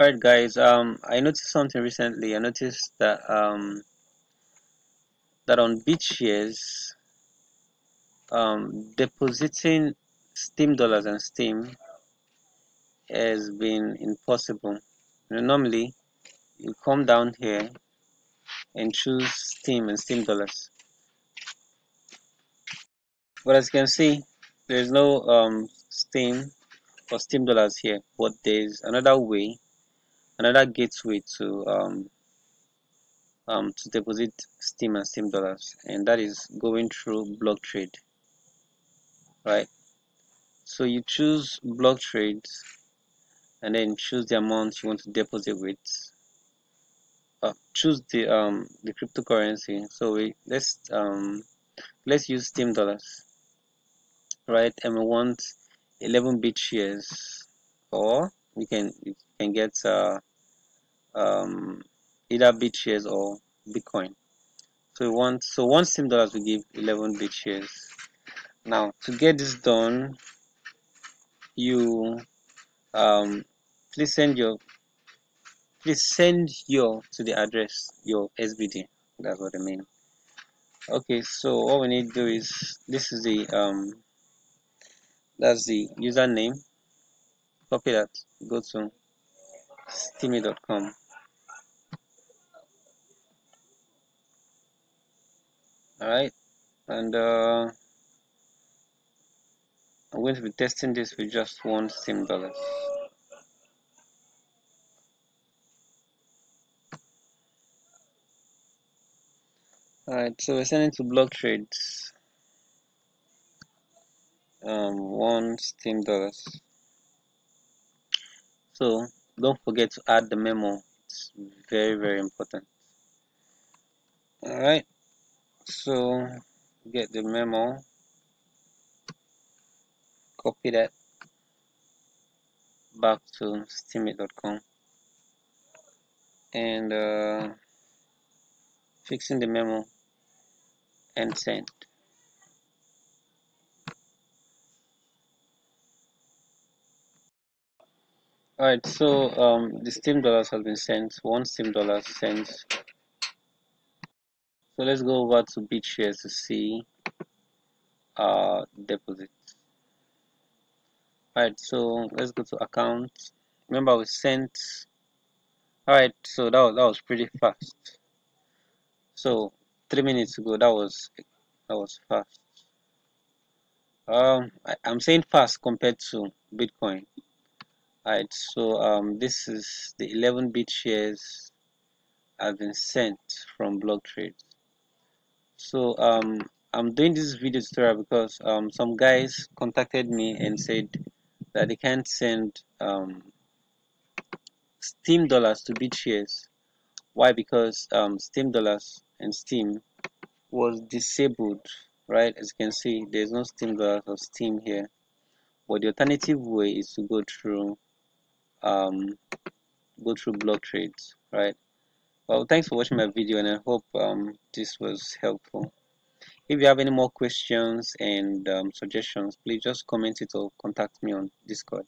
Alright guys, I noticed something recently. I noticed that on bitshares, depositing steem dollars and steem has been impossible. Normally you come down here and choose steem and steem dollars, but as you can see, there's no steem or steem dollars here. But there's another way, another gateway to deposit steem and steem dollars, and that is going through block trade, right? So you choose block trades and then choose the amount you want to deposit with. Choose the cryptocurrency. So let's use steem dollars, right? And we want 11 bitshares, or you can get um either bitshares or Bitcoin. So one steem dollars will give 11 bitshares. Now to get this done, you um please send your to the address your SBD. That's what I mean. Okay, so all we need to do is, this is the that's the username. Copy that, go to steamy.com. All right, and I'm going to be testing this with just one steam dollars. All right, so we're sending to block trades one steam dollars. So don't forget to add the memo. It's very important. All right, so get the memo, copy that back to steamy.com, and fixing the memo and send. Alright, so the steam dollars has been sent. One steam dollar sent. So let's go over to bitshares to see deposit. Alright, so let's go to account. Remember we sent. Alright, so that was pretty fast. So 3 minutes ago that was fast. I'm saying fast compared to Bitcoin. Alright, so this is the 11 bitshares have been sent from block trades. So I'm doing this video tutorial because some guys contacted me and said that they can't send steam dollars to bitshares. Why? Because steam dollars and steam was disabled, right? As you can see, there's no steam dollars or steam here, but the alternative way is to um, go through block trades, right? Well, thanks for watching my video, and I hope this was helpful. If you have any more questions and suggestions, please just comment it or contact me on Discord.